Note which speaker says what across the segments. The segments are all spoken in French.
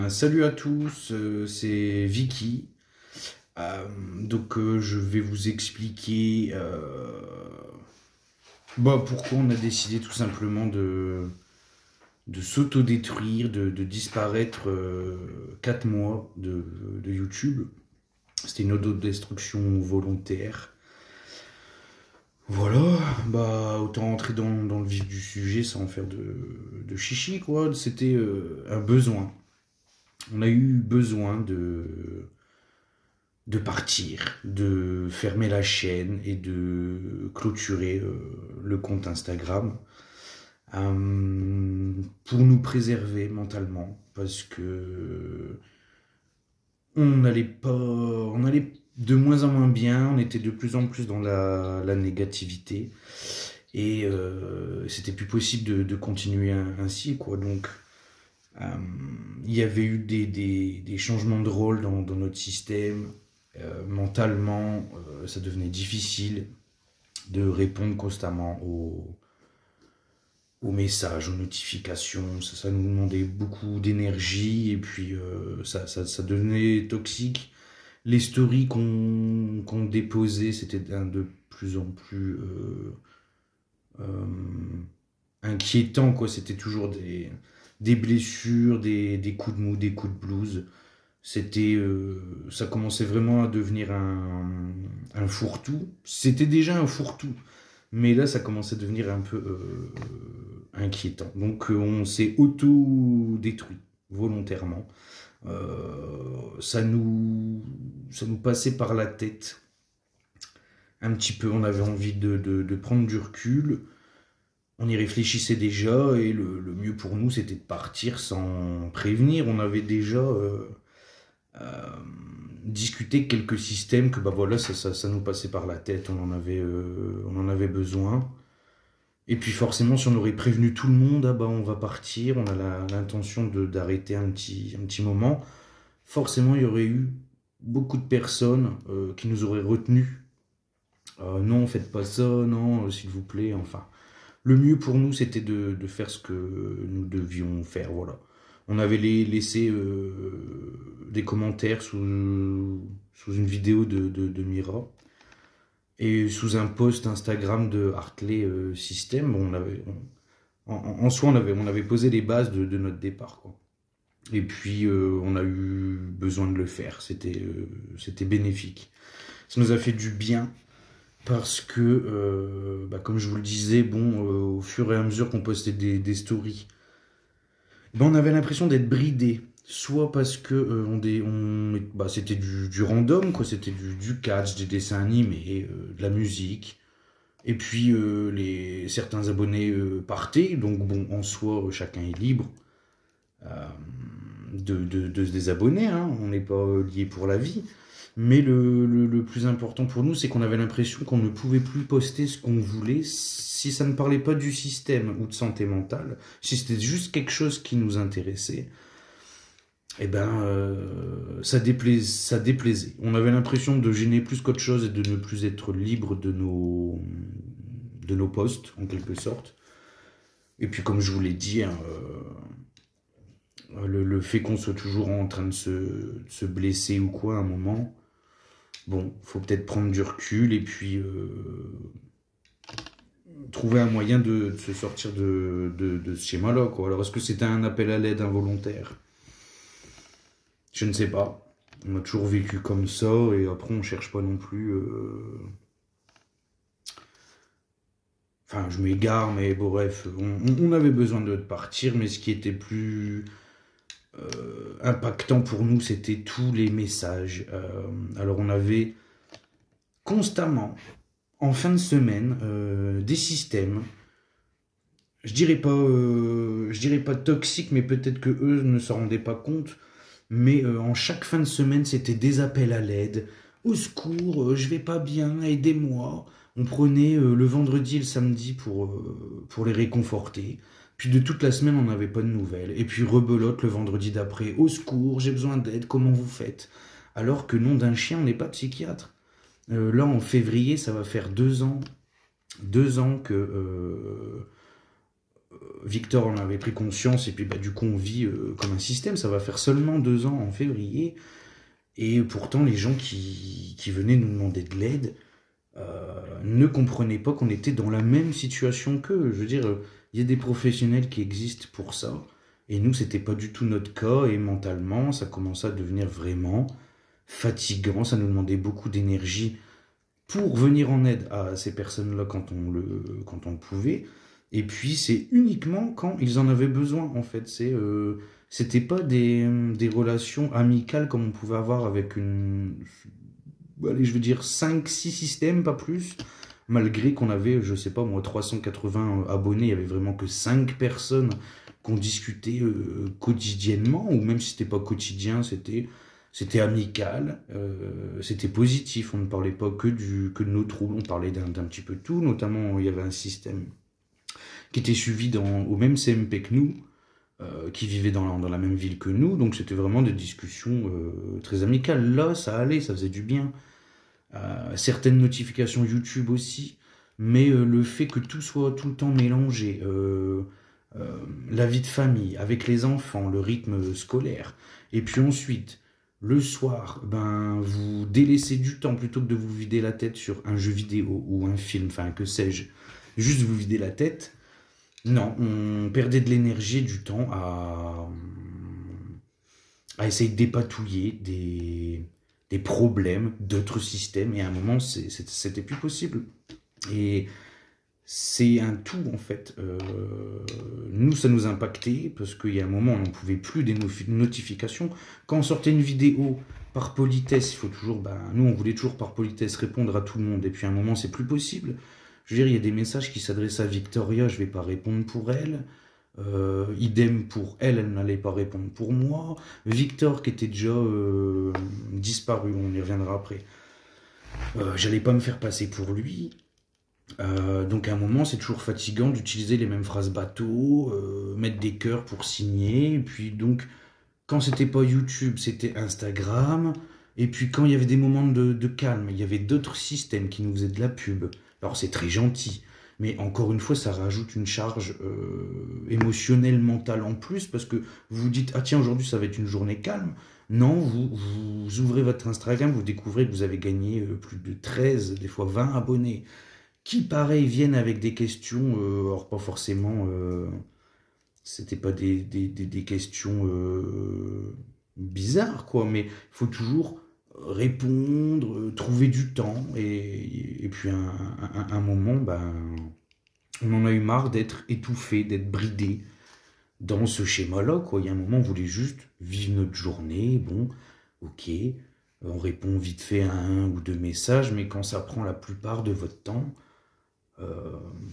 Speaker 1: Salut à tous, c'est Vicky. Je vais vous expliquer pourquoi on a décidé tout simplement de s'autodétruire, de disparaître 4 mois de YouTube. C'était une autodestruction volontaire. Voilà, autant entrer dans le vif du sujet sans faire de chichi, quoi. C'était un besoin. On a eu besoin de partir, de fermer la chaîne et de clôturer le compte Instagram pour nous préserver mentalement parce que on allait de moins en moins bien, on était de plus en plus dans la négativité et c'était plus possible de continuer ainsi, quoi. Donc euh, il y avait eu des changements de rôle dans notre système. Mentalement, ça devenait difficile de répondre constamment aux messages, aux notifications. Ça nous demandait beaucoup d'énergie et puis ça devenait toxique. Les stories qu'on déposait, c'était de plus en plus euh, inquiétant, quoi. C'était toujours des blessures, des coups de mou, des coups de blues. Ça commençait vraiment à devenir un fourre-tout. C'était déjà un fourre-tout, mais là, ça commençait à devenir un peu inquiétant. Donc, on s'est auto-détruit volontairement. Ça nous passait par la tête un petit peu. On avait envie de prendre du recul. On y réfléchissait déjà, et le mieux pour nous, c'était de partir sans prévenir. On avait déjà euh, discuter quelques systèmes que ça nous passait par la tête, on en avait besoin. Et puis forcément, si on aurait prévenu tout le monde, on va partir, on a l'intention d'arrêter un petit moment, forcément il y aurait eu beaucoup de personnes qui nous auraient retenus. Non, faites pas ça, non, s'il vous plaît, enfin. Le mieux pour nous, c'était de faire ce que nous devions faire, voilà. On avait laissé des commentaires sous une vidéo de Mira et sous un post Instagram de Hartley System. En soi, on avait posé les bases de notre départ, quoi. Et puis, on a eu besoin de le faire. C'était bénéfique. Ça nous a fait du bien parce que, comme je vous le disais, au fur et à mesure qu'on postait des stories, on avait l'impression d'être bridé. Soit parce que c'était du random, quoi. C'était du catch, des dessins animés, de la musique. Et puis certains abonnés partaient. Donc bon, en soi, chacun est libre euh, de se désabonner, hein. On n'est pas lié pour la vie. Mais le plus important pour nous, c'est qu'on avait l'impression qu'on ne pouvait plus poster ce qu'on voulait si ça ne parlait pas du système ou de santé mentale, si c'était juste quelque chose qui nous intéressait. Ça déplaisait. On avait l'impression de gêner plus qu'autre chose et de ne plus être libre de nos postes, en quelque sorte. Et puis, comme je vous l'ai dit, hein, le fait qu'on soit toujours en train de se blesser ou quoi à un moment, bon, faut peut-être prendre du recul et puis trouver un moyen de se sortir de ce schéma-là, quoi. Alors, est-ce que c'était un appel à l'aide involontaire? Je ne sais pas. On a toujours vécu comme ça et après on cherche pas non plus. Enfin, je m'égare, mais bon, bref, on avait besoin de partir, mais ce qui était plus impactant pour nous, c'était tous les messages. Alors on avait constamment, en fin de semaine, des systèmes. Je dirais pas toxiques, mais peut-être que eux ne s'en rendaient pas compte. Mais en chaque fin de semaine, c'était des appels à l'aide. Au secours, je vais pas bien, aidez-moi. On prenait le vendredi et le samedi pour les réconforter. Puis de toute la semaine, on n'avait pas de nouvelles. Et puis rebelote le vendredi d'après. Au secours, j'ai besoin d'aide, comment vous faites? Alors que nom d'un chien, on n'est pas psychiatre. Là, en février, ça va faire 2 ans. 2 ans que Victor en avait pris conscience, et puis bah, du coup on vit comme un système. Ça va faire seulement 2 ans en février, et pourtant les gens qui venaient nous demander de l'aide ne comprenaient pas qu'on était dans la même situation qu'eux. Je veux dire, il y a des professionnels qui existent pour ça, et nous c'était pas du tout notre cas, et mentalement ça commençait à devenir vraiment fatigant, ça nous demandait beaucoup d'énergie pour venir en aide à ces personnes-là quand on le pouvait. Et puis c'est uniquement quand ils en avaient besoin en fait. C'était pas des relations amicales comme on pouvait avoir avec allez, je veux dire 5, 6 systèmes, pas plus. Malgré qu'on avait, je sais pas moi, 380 abonnés, il y avait vraiment que 5 personnes qu'on discutait quotidiennement, ou même si c'était pas quotidien, c'était amical, c'était positif, on ne parlait pas que de nos troubles, on parlait d'un petit peu de tout, notamment il y avait un système qui était suivi au même CMP que nous, qui vivait dans la même ville que nous, donc c'était vraiment des discussions très amicales. Là, ça allait, ça faisait du bien. Certaines notifications YouTube aussi, mais le fait que tout soit tout le temps mélangé, la vie de famille, avec les enfants, le rythme scolaire, et puis ensuite, le soir, ben, vous délaissez du temps plutôt que de vous vider la tête sur un jeu vidéo ou un film, enfin que sais-je, juste vous vider la tête. Non, on perdait de l'énergie et du temps à essayer de dépatouiller des problèmes d'autres systèmes, et à un moment, c'était plus possible. Et c'est un tout, en fait. Nous, ça nous impactait, parce qu'il y a un moment, on n'en pouvait plus des notifications. Quand on sortait une vidéo, par politesse, il faut toujours, ben, nous, on voulait toujours par politesse répondre à tout le monde, et puis à un moment, c'est plus possible. Je veux dire, il y a des messages qui s'adressent à Victoria, je ne vais pas répondre pour elle. Idem pour elle, elle n'allait pas répondre pour moi. Victor, qui était déjà disparu, on y reviendra après, j'allais pas me faire passer pour lui. Donc à un moment, c'est toujours fatigant d'utiliser les mêmes phrases bateau, mettre des cœurs pour signer. Et puis donc, quand c'était pas YouTube, c'était Instagram. Et puis quand il y avait des moments de calme, il y avait d'autres systèmes qui nous faisaient de la pub. Alors c'est très gentil, mais encore une fois, ça rajoute une charge émotionnelle, mentale en plus, parce que vous vous dites, ah tiens, aujourd'hui ça va être une journée calme. Non, vous ouvrez votre Instagram, vous découvrez que vous avez gagné plus de 13, des fois 20 abonnés, qui pareil viennent avec des questions, alors pas forcément, c'était pas des questions bizarres, quoi, mais il faut toujours répondre, trouver du temps, et puis un moment, ben, on en a eu marre d'être étouffé, d'être bridé dans ce schéma-là, quoi. Il y a un moment, on voulait juste vivre notre journée, bon, ok, on répond vite fait à 1 ou 2 messages, mais quand ça prend la plupart de votre temps,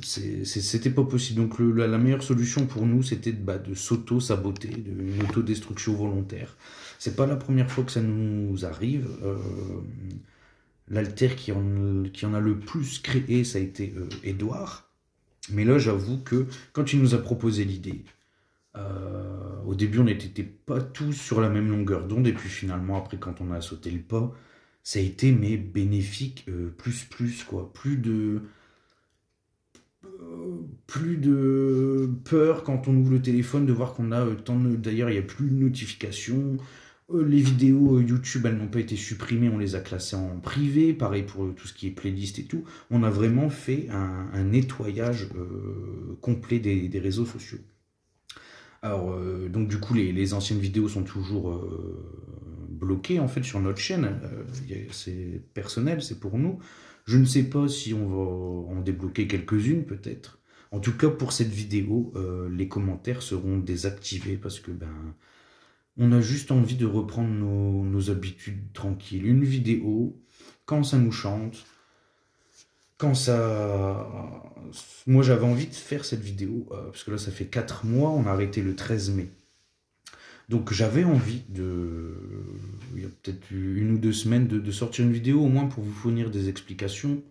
Speaker 1: c'était pas possible. Donc la meilleure solution pour nous, c'était de s'auto-saboter, une autodestruction volontaire. C'est pas la première fois que ça nous arrive. L'alter qui en a le plus créé, ça a été Edouard. Mais là, j'avoue que quand il nous a proposé l'idée, au début, on n'était pas tous sur la même longueur d'onde, et puis finalement, après, quand on a sauté le pas, ça a été mais bénéfique, plus, quoi. Plus de peur quand on ouvre le téléphone de voir qu'on a tant de... D'ailleurs, il n'y a plus de notifications. Les vidéos YouTube, elles n'ont pas été supprimées, on les a classées en privé. Pareil pour tout ce qui est playlist et tout. On a vraiment fait un nettoyage complet des réseaux sociaux. Alors, donc du coup, les anciennes vidéos sont toujours bloquées en fait sur notre chaîne. C'est personnel, c'est pour nous. Je ne sais pas si on va en débloquer quelques-unes peut-être. En tout cas, pour cette vidéo, les commentaires seront désactivés parce que ben, on a juste envie de reprendre nos habitudes tranquilles. Une vidéo, quand ça nous chante, quand ça... Moi, j'avais envie de faire cette vidéo, parce que là, ça fait 4 mois, on a arrêté le 13 mai. Donc, j'avais envie il y a peut-être 1 ou 2 semaines, de sortir une vidéo, au moins pour vous fournir des explications,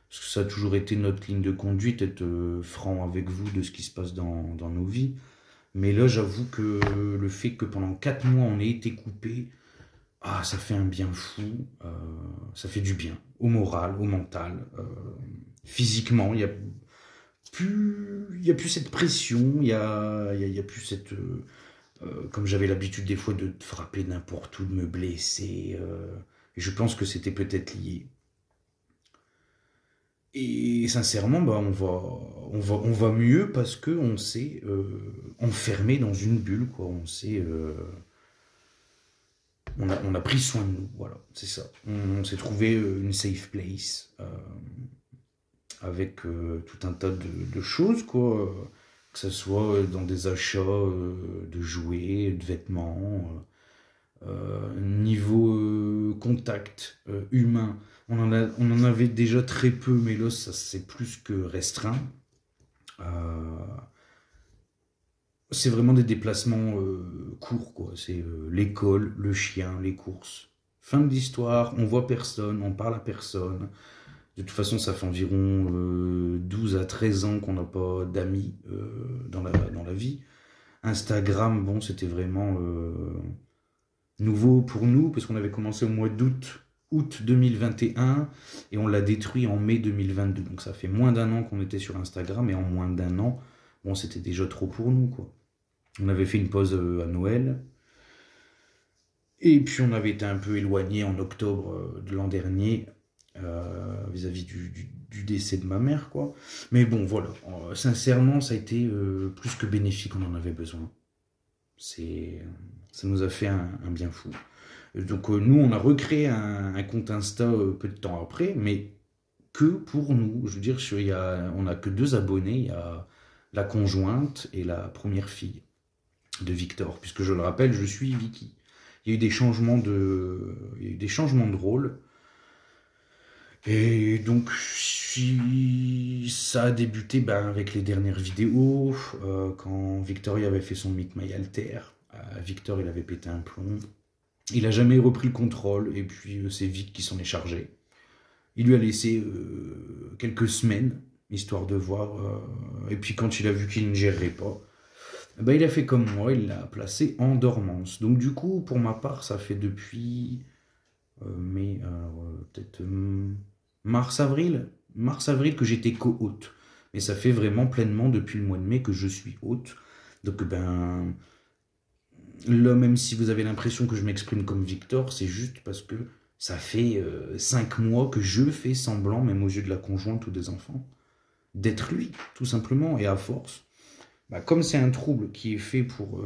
Speaker 1: parce que ça a toujours été notre ligne de conduite, être franc avec vous de ce qui se passe dans nos vies. Mais là, j'avoue que le fait que pendant 4 mois, on ait été coupé, ça fait un bien fou, ça fait du bien, au moral, au mental, physiquement. il y a plus cette pression, il y a plus cette... comme j'avais l'habitude des fois de frapper n'importe où, de me blesser, et je pense que c'était peut-être lié. Et sincèrement, bah, on va mieux parce qu'on s'est enfermé dans une bulle, quoi. On a pris soin de nous, voilà, c'est ça. On s'est trouvé une safe place avec tout un tas de choses, quoi. Que ce soit dans des achats de jouets, de vêtements, niveau contact humain. On en avait déjà très peu, mais là, ça c'est plus que restreint. C'est vraiment des déplacements courts, quoi. C'est l'école, le chien, les courses. Fin de l'histoire, on voit personne, on parle à personne. De toute façon, ça fait environ 12 à 13 ans qu'on n'a pas d'amis dans la vie. Instagram, bon, c'était vraiment nouveau pour nous, parce qu'on avait commencé au mois août 2021, et on l'a détruit en mai 2022. Donc ça fait moins d'un an qu'on était sur Instagram, et en moins d'un an, bon, c'était déjà trop pour nous, quoi. On avait fait une pause à Noël, et puis on avait été un peu éloigné en octobre de l'an dernier, vis-à-vis du décès de ma mère, quoi. Mais bon, voilà, sincèrement, ça a été plus que bénéfique, on en avait besoin. Ça nous a fait un bien fou. Donc nous, on a recréé un compte Insta peu de temps après, mais que pour nous. Je veux dire, on n'a que 2 abonnés, il y a la conjointe et la première fille de Victor, puisque je le rappelle, je suis Vicky. Il y a eu des changements de rôle. Et donc, ça a débuté avec les dernières vidéos, quand Victor avait fait son Meet My Alter. Victor, il avait pété un plomb. Il n'a jamais repris le contrôle, et puis c'est Vic qui s'en est chargé. Il lui a laissé quelques semaines, histoire de voir. Et puis quand il a vu qu'il ne gérerait pas, il a fait comme moi, il l'a placé en dormance. Donc du coup, pour ma part, ça fait depuis peut-être mars-avril que j'étais co-hôte. Mais ça fait vraiment pleinement depuis le mois de mai que je suis hôte. Donc là, même si vous avez l'impression que je m'exprime comme Victor, c'est juste parce que ça fait 5 mois que je fais semblant, même aux yeux de la conjointe ou des enfants, d'être lui, tout simplement. Et à force, comme c'est un trouble qui est fait pour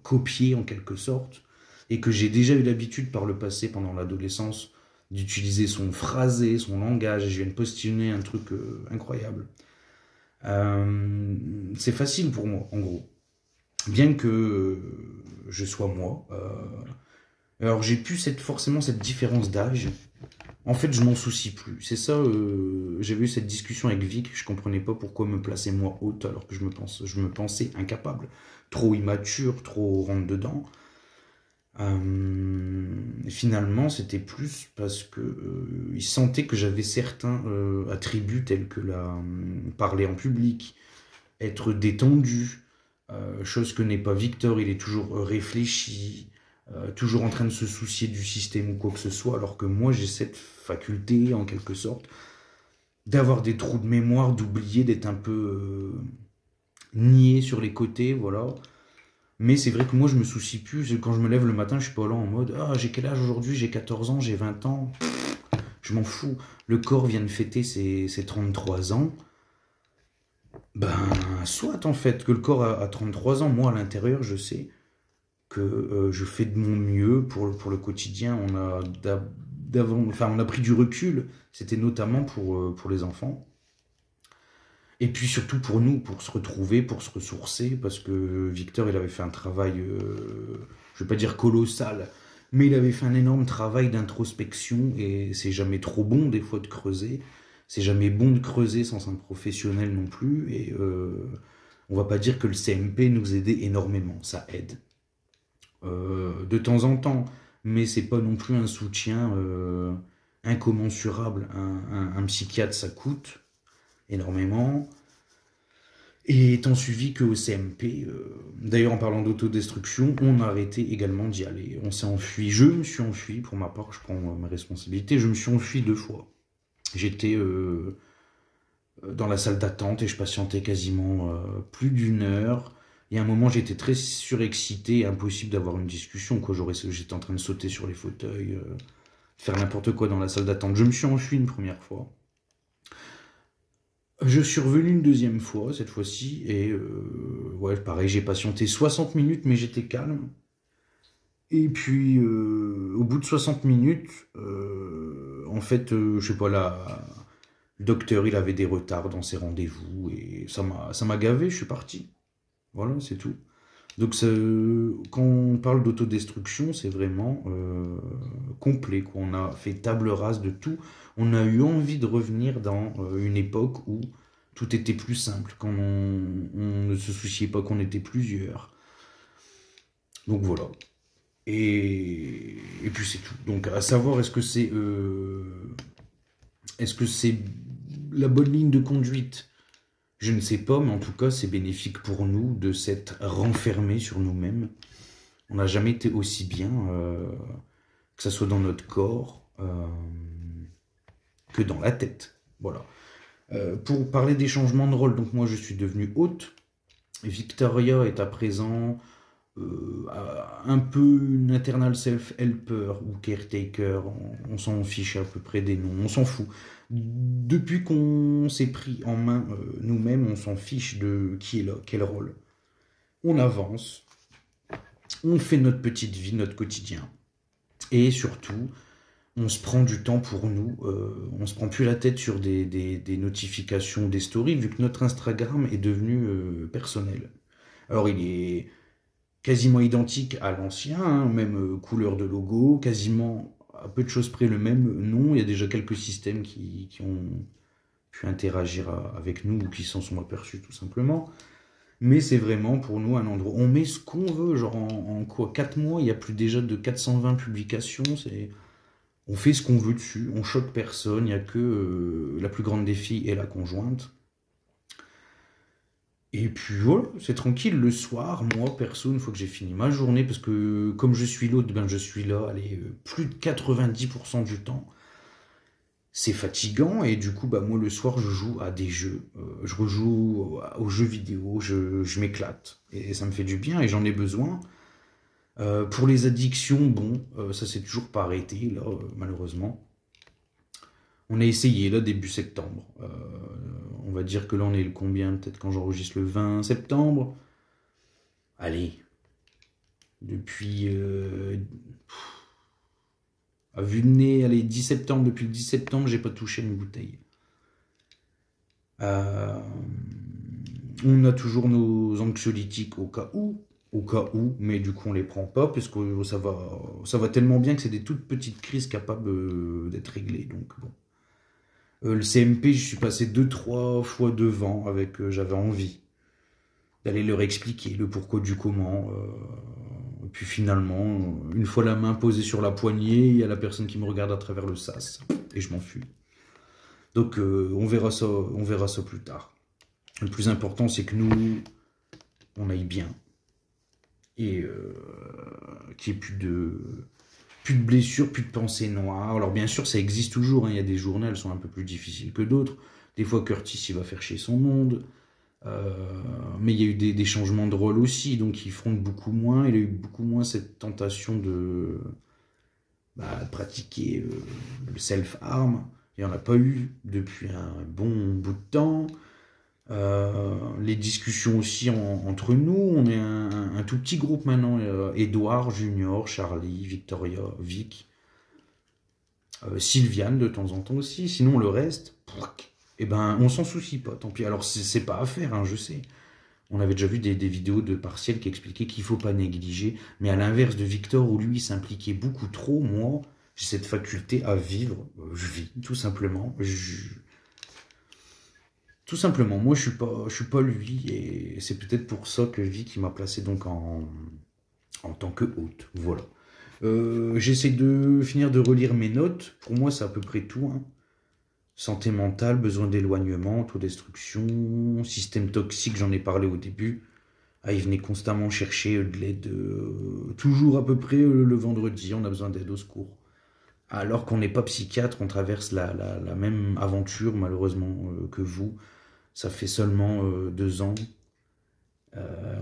Speaker 1: copier en quelque sorte, et que j'ai déjà eu l'habitude par le passé, pendant l'adolescence, d'utiliser son phrasé, son langage, et je viens de postillonner un truc incroyable. C'est facile pour moi, en gros. Bien que je sois moi. Alors j'ai plus forcément cette différence d'âge. En fait, je m'en soucie plus. C'est ça, j'avais eu cette discussion avec Vic, je comprenais pas pourquoi me placer moi haute alors que je me pensais incapable. Trop immature, trop rentre dedans. Finalement, c'était plus parce que il sentait que j'avais certains attributs tels que parler en public, être détendu, chose que n'est pas Victor. Il est toujours réfléchi, toujours en train de se soucier du système ou quoi que ce soit, alors que moi j'ai cette faculté en quelque sorte d'avoir des trous de mémoire, d'oublier, d'être un peu niais sur les côtés, voilà. Mais c'est vrai que moi je me soucie plus, quand je me lève le matin je suis pas là en mode j'ai quel âge aujourd'hui, j'ai 14 ans, j'ai 20 ans, je m'en fous. Le corps vient de fêter ses 33 ans. Soit en fait que le corps a 33 ans, moi à l'intérieur je sais que je fais de mon mieux pour le quotidien. On a pris du recul, c'était notamment pour les enfants. Et puis surtout pour nous, pour se retrouver, pour se ressourcer, parce que Victor, il avait fait un travail, je vais pas dire colossal, mais il avait fait un énorme travail d'introspection, et c'est jamais trop bon des fois de creuser. C'est jamais bon de creuser sans un professionnel non plus, et on va pas dire que le CMP nous aidait énormément, ça aide. De temps en temps, mais c'est pas non plus un soutien incommensurable. Un psychiatre, ça coûte énormément. Et étant suivi qu'au CMP, d'ailleurs en parlant d'autodestruction, on a arrêté également d'y aller. On s'est enfui, je me suis enfui, pour ma part, je prends mes responsabilités, je me suis enfui 2 fois. J'étais dans la salle d'attente et je patientais quasiment plus d'une heure. Et à un moment, j'étais très surexcité, impossible d'avoir une discussion, quoi. J'étais en train de sauter sur les fauteuils, faire n'importe quoi dans la salle d'attente. Je me suis enfui une première fois. Je suis revenu une deuxième fois, cette fois-ci, et ouais, pareil, j'ai patienté 60 minutes, mais j'étais calme. Et puis, au bout de 60 minutes, en fait, je sais pas, le docteur, il avait des retards dans ses rendez-vous, et ça m'a gavé, je suis parti. Voilà, c'est tout. Donc, quand on parle d'autodestruction, c'est vraiment complet, quoi. On a fait table rase de tout. On a eu envie de revenir dans une époque où tout était plus simple, quand on ne se souciait pas qu'on était plusieurs. Donc voilà. Et puis c'est tout. Donc à savoir, est-ce que c'est la bonne ligne de conduite? Je ne sais pas, mais en tout cas, c'est bénéfique pour nous de s'être renfermés sur nous-mêmes. On n'a jamais été aussi bien, que ce soit dans notre corps, que dans la tête. Voilà. Pour parler des changements de rôle, donc moi je suis devenu hôte. Victoria est à présent un peu une internal self-helper ou caretaker, on s'en fiche à peu près des noms, on s'en fout. Depuis qu'on s'est pris en main nous-mêmes, on s'en fiche de qui est là, quel rôle. On avance, on fait notre petite vie, notre quotidien. Et surtout, on se prend du temps pour nous, on se prend plus la tête sur des notifications, des stories, vu que notre Instagram est devenu personnel. Alors il est quasiment identique à l'ancien, hein, même couleur de logo, quasiment à peu de choses près le même nom. Il y a déjà quelques systèmes qui ont pu interagir avec nous ou qui s'en sont aperçus tout simplement. Mais c'est vraiment pour nous un endroit. On met ce qu'on veut, genre en quoi 4 mois, il y a plus déjà de 420 publications. On fait ce qu'on veut dessus, on choque personne, il n'y a que la plus grande des filles et la conjointe. Et puis voilà, c'est tranquille. Le soir, moi, perso, une fois que j'ai fini ma journée, parce que comme je suis l'autre, ben je suis là, allez, plus de 90% du temps. C'est fatigant, et du coup, bah, moi, le soir, je joue à des jeux. Je rejoue aux jeux vidéo, je m'éclate. Et ça me fait du bien, et j'en ai besoin. Pour les addictions, bon, ça s'est toujours pas arrêté, là, malheureusement. On a essayé, là, début septembre. On va dire que là, on est le combien? Peut-être quand j'enregistre le 20 septembre. Allez. Depuis... à vue de nez, allez, 10 septembre. Depuis le 10 septembre, j'ai pas touché une bouteille. On a toujours nos anxiolytiques au cas où, mais du coup on les prend pas parce que ça va tellement bien que c'est des toutes petites crises capables d'être réglées. Donc bon. Le CMP, je suis passé 2-3 fois devant avec j'avais envie d'aller leur expliquer le pourquoi du comment. Et puis finalement, une fois la main posée sur la poignée, il y a la personne qui me regarde à travers le sas et je m'enfuis. Donc on verra ça plus tard. Le plus important, c'est que nous, on aille bien et qu'il n'y ait plus de blessures, plus de pensées noires. Alors bien sûr, ça existe toujours, hein. Il y a des journées, elles sont un peu plus difficiles que d'autres. Des fois, Curtis, il va faire chier son monde. Mais il y a eu des changements de rôle aussi, donc il fronte beaucoup moins. Il a eu beaucoup moins cette tentation de pratiquer le self-harm. Il n'y en a pas eu depuis un bon bout de temps. Les discussions aussi entre nous, on est un tout petit groupe maintenant, Edouard, Junior, Charlie, Victoria, Vic, Sylviane de temps en temps aussi, sinon le reste, eh ben on s'en soucie pas, tant pis. Alors c'est pas à faire, hein, je sais. On avait déjà vu des vidéos de partiels qui expliquaient qu'il faut pas négliger, mais à l'inverse de Victor où lui s'impliquait beaucoup trop, moi j'ai cette faculté à vivre, je vis tout simplement, tout simplement, moi je suis pas lui, et c'est peut-être pour ça que Vic m'a placé donc en tant que hôte. Voilà. J'essaie de finir de relire mes notes. Pour moi, c'est à peu près tout, hein. Santé mentale, besoin d'éloignement, autodestruction, système toxique, j'en ai parlé au début. Ah, il venait constamment chercher de l'aide, toujours à peu près le vendredi, on a besoin d'aide au secours. Alors qu'on n'est pas psychiatre, on traverse la même aventure malheureusement que vous. Ça fait seulement 2 ans.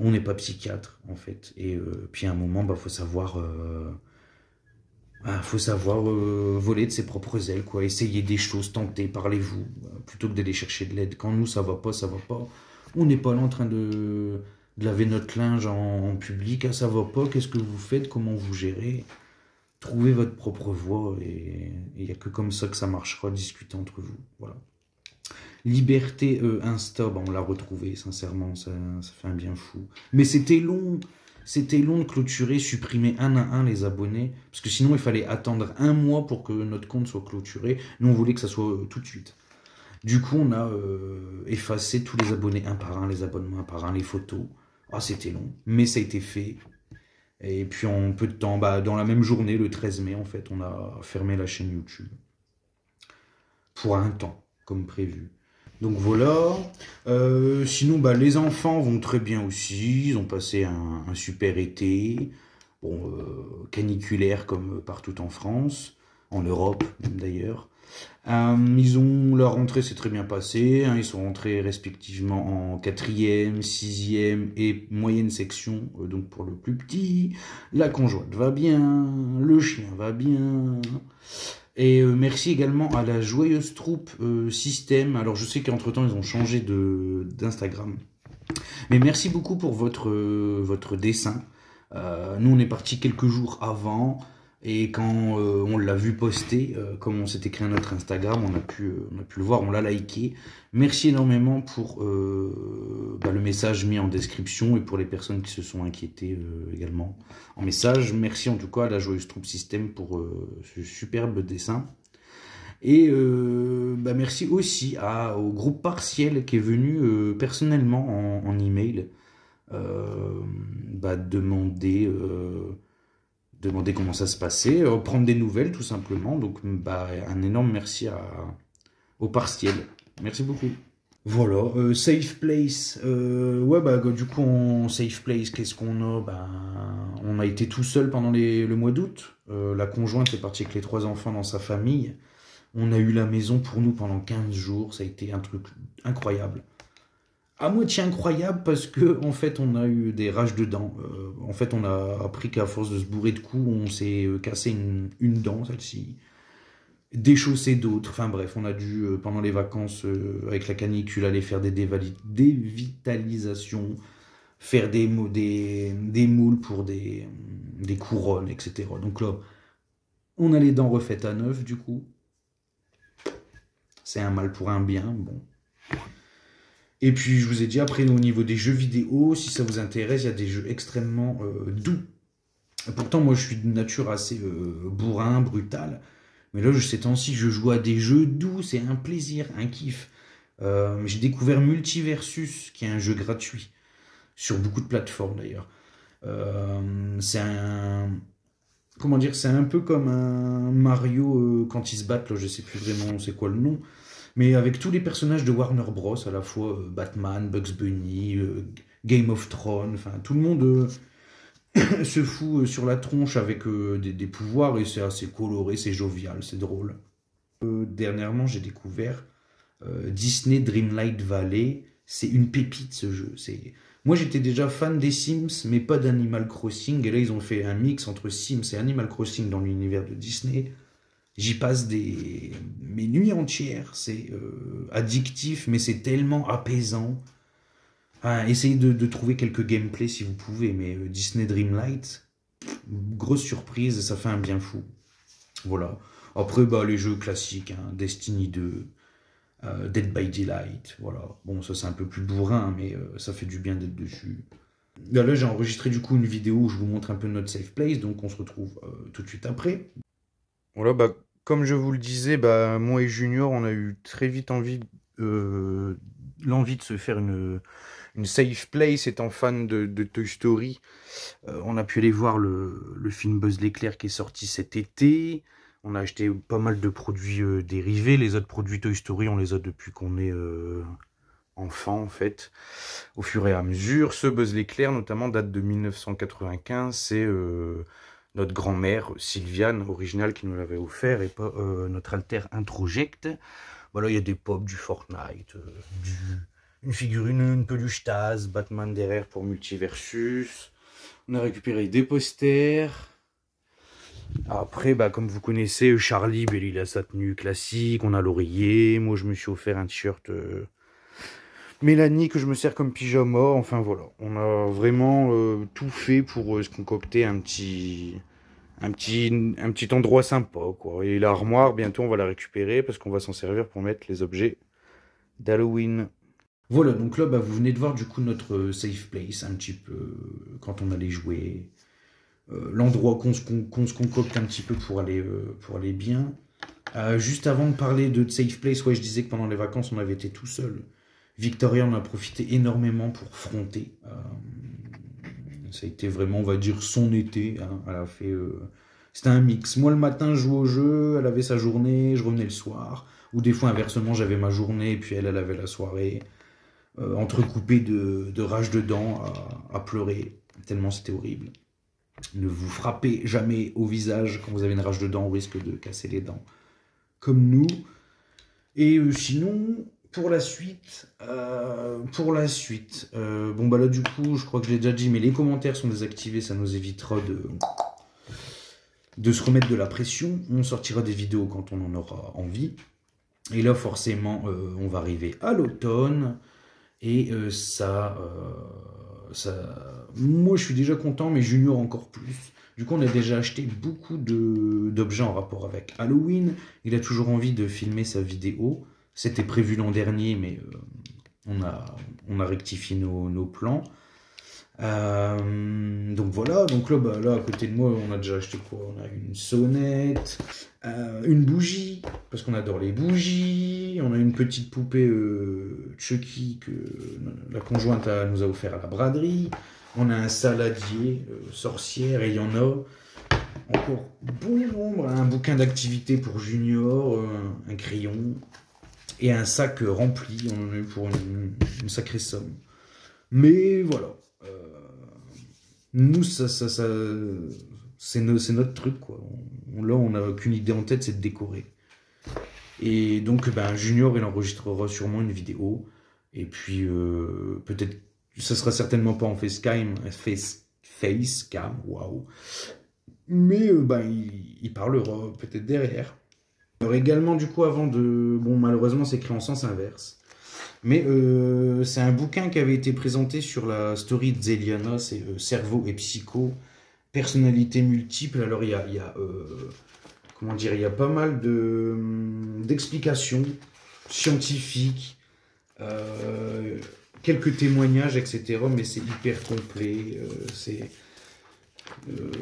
Speaker 1: On n'est pas psychiatre, en fait. Et puis à un moment, bah, faut savoir voler de ses propres ailes, quoi. Essayer des choses, tenter, parlez-vous, plutôt que d'aller chercher de l'aide. Quand nous, ça va pas, ça va pas. On n'est pas là en train de laver notre linge en public. Ah, ça va pas, qu'est-ce que vous faites, comment vous gérez? Trouvez votre propre voie et il n'y a que comme ça que ça marchera, discuter entre vous. Voilà. Liberté Insta, bah, on l'a retrouvé, sincèrement, ça fait un bien fou. Mais c'était long. C'était long de clôturer, supprimer un à un les abonnés, parce que sinon il fallait attendre 1 mois pour que notre compte soit clôturé. Nous on voulait que ça soit tout de suite. Du coup on a effacé tous les abonnés un par un, les abonnements un par un, les photos. Ah c'était long, mais ça a été fait. Et puis en peu de temps, bah, dans la même journée, le 13 mai en fait, on a fermé la chaîne YouTube. Pour un temps, comme prévu. Donc voilà. Sinon, bah, les enfants vont très bien aussi. Ils ont passé un super été. Bon, caniculaire comme partout en France, en Europe même d'ailleurs. Leur rentrée s'est très bien passée. Hein, ils sont rentrés respectivement en 4e, 6e et moyenne section. Donc pour le plus petit, la conjointe va bien, le chien va bien. Et merci également à la joyeuse troupe Système. Alors je sais qu'entre-temps ils ont changé d'Instagram. Mais merci beaucoup pour votre dessin. Nous on est parti quelques jours avant. Et quand on l'a vu poster, comme on s'était créé notre Instagram, on a pu le voir, on l'a liké. Merci énormément pour le message mis en description et pour les personnes qui se sont inquiétées également en message. Merci en tout cas à la joyeuse troupe Système pour ce superbe dessin. Et merci aussi au groupe Partiel qui est venu personnellement en email demander comment ça se passait, prendre des nouvelles tout simplement. Donc un énorme merci au Partiel. Merci beaucoup. Voilà, Safe Place. Du coup en Safe Place, qu'est-ce qu'on a? On a été tout seul pendant le mois d'août. La conjointe est partie avec les 3 enfants dans sa famille. On a eu la maison pour nous pendant 15 jours. Ça a été un truc incroyable. À moitié incroyable parce que en fait on a eu des rages de dents. En fait on a appris qu'à force de se bourrer de coups, on s'est cassé une dent, celle-ci. Déchausser d'autres. Enfin bref, on a dû pendant les vacances avec la canicule aller faire des dévitalisations, faire des moules pour des couronnes, etc. Donc là, on a les dents refaites à neuf du coup. C'est un mal pour un bien, bon. Et puis, je vous ai dit, après, au niveau des jeux vidéo, si ça vous intéresse, il y a des jeux extrêmement doux. Pourtant, moi, je suis de nature assez bourrin, brutal. Mais là, ces temps-ci, je joue à des jeux doux. C'est un plaisir, un kiff. J'ai découvert Multiversus, qui est un jeu gratuit. Sur beaucoup de plateformes, d'ailleurs. C'est un... Comment dire? C'est un peu comme un Mario quand ils se battent. Là, je sais plus vraiment c'est quoi le nom. Mais avec tous les personnages de Warner Bros, à la fois Batman, Bugs Bunny, Game of Thrones, enfin tout le monde se fout sur la tronche avec des pouvoirs et c'est assez coloré, c'est jovial, c'est drôle. Dernièrement, j'ai découvert Disney Dreamlight Valley, c'est une pépite ce jeu. Moi j'étais déjà fan des Sims, mais pas d'Animal Crossing, et là ils ont fait un mix entre Sims et Animal Crossing dans l'univers de Disney. J'y passe mes nuits entières, c'est addictif, mais c'est tellement apaisant. Enfin, essayez de trouver quelques gameplays si vous pouvez, mais Disney Dreamlight, grosse surprise, ça fait un bien fou. Voilà. Après, les jeux classiques, hein, Destiny 2, Dead by Daylight, voilà. Bon, ça c'est un peu plus bourrin, mais ça fait du bien d'être dessus. Là j'ai enregistré du coup une vidéo où je vous montre un peu notre safe place, donc on se retrouve tout de suite après. Voilà, comme je vous le disais, moi et Junior, on a eu très vite l'envie de se faire une safe place, étant fan de Toy Story. On a pu aller voir le film Buzz l'éclair qui est sorti cet été. On a acheté pas mal de produits dérivés. Les autres produits Toy Story, on les a depuis qu'on est enfant, en fait, au fur et à mesure. Ce Buzz l'éclair, notamment, date de 1995. C'est... notre grand-mère, Sylviane, originale, qui nous l'avait offert, et pas notre alter Introject. Voilà, il y a des pop, du Fortnite, une figurine, une peluche Taz, Batman derrière pour Multiversus. On a récupéré des posters. Après, bah, comme vous connaissez, Charlie, bah, il a sa tenue classique, on a l'oreiller. Moi, je me suis offert un t-shirt Mélanie que je me sers comme pyjama. Enfin, voilà. On a vraiment tout fait pour se concocter un petit endroit sympa, quoi. Et l'armoire, bientôt, on va la récupérer parce qu'on va s'en servir pour mettre les objets d'Halloween. Voilà, donc là, bah, vous venez de voir du coup notre safe place, un petit peu, quand on allait jouer. L'endroit qu'on se concocte un petit peu pour aller bien. Juste avant de parler de safe place, ouais, je disais que pendant les vacances, on avait été tout seul. Victoria en a profité énormément pour fronter. Ça a été vraiment, on va dire, son été. Hein. Elle a fait... C'était un mix. Moi, le matin, je jouais au jeu, elle avait sa journée, je revenais le soir. Ou des fois, inversement, j'avais ma journée, et puis elle avait la soirée. Entrecoupée de rage de dents à pleurer. Tellement c'était horrible. Ne vous frappez jamais au visage quand vous avez une rage de dents, au risque de casser les dents. Comme nous. Et sinon, pour la suite, bon bah là du coup, je crois que je l'ai déjà dit, mais les commentaires sont désactivés, ça nous évitera de se remettre de la pression. On sortira des vidéos quand on en aura envie. Et là, forcément, on va arriver à l'automne. Et moi, je suis déjà content, mais Junior encore plus. Du coup, on a déjà acheté beaucoup d'objets en rapport avec Halloween. Il a toujours envie de filmer sa vidéo. C'était prévu l'an dernier, mais on a rectifié nos plans. Donc voilà, donc là, bah, là, à côté de moi, on a déjà acheté quoi? On a une sonnette, une bougie, parce qu'on adore les bougies. On a une petite poupée Chucky que la conjointe nous a offert à la braderie. On a un saladier, sorcière, et il y en a encore bon nombre. Un bouquin d'activités pour Junior, un crayon, et un sac rempli. On en a eu pour une sacrée somme. Mais voilà. Nous, c'est notre truc, quoi. Là, on n'a qu'une idée en tête, c'est de décorer. Et donc, ben, Junior, il enregistrera sûrement une vidéo. Et puis, peut-être, ça sera certainement pas en facecam, waouh. Mais, ben, il parlera peut-être derrière. Alors, également, du coup, avant de... Bon, malheureusement, c'est écrit en sens inverse. Mais c'est un bouquin qui avait été présenté sur la story de Zeliana, c'est Cerveau et Psycho, personnalité multiple. Alors comment dire, il y a pas mal d'explications scientifiques, quelques témoignages, etc. Mais c'est hyper complet.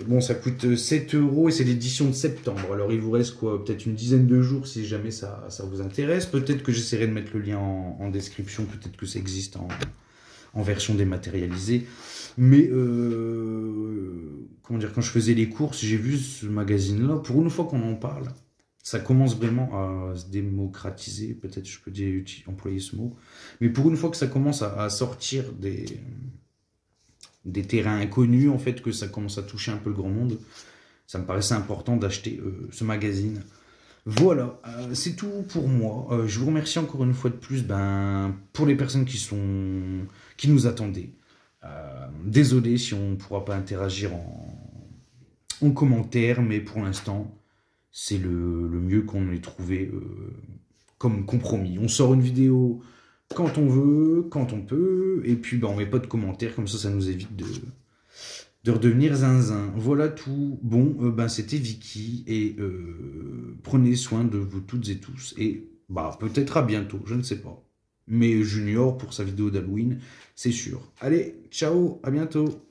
Speaker 1: Bon, ça coûte 7 € et c'est l'édition de septembre. Alors, il vous reste quoi? Peut-être une dizaine de jours si jamais ça vous intéresse. Peut-être que j'essaierai de mettre le lien en description. Peut-être que ça existe en version dématérialisée. Mais, comment dire, quand je faisais les courses, j'ai vu ce magazine-là. Pour une fois qu'on en parle, ça commence vraiment à se démocratiser. Peut-être je peux employer ce mot. Mais pour une fois que ça commence à sortir des terrains inconnus, en fait, que ça commence à toucher un peu le grand monde, ça me paraissait important d'acheter ce magazine. Voilà, c'est tout pour moi. Je vous remercie encore une fois de plus pour les personnes qui nous attendaient. Désolé si on ne pourra pas interagir en commentaire, mais pour l'instant, c'est le mieux qu'on ait trouvé comme compromis. On sort une vidéo quand on veut, quand on peut, et puis on met pas de commentaires, comme ça nous évite de redevenir zinzin. Voilà tout. Bon, c'était Vicky, et prenez soin de vous toutes et tous, et peut-être à bientôt, je ne sais pas. Mais Junior, pour sa vidéo d'Halloween, c'est sûr. Allez, ciao, à bientôt.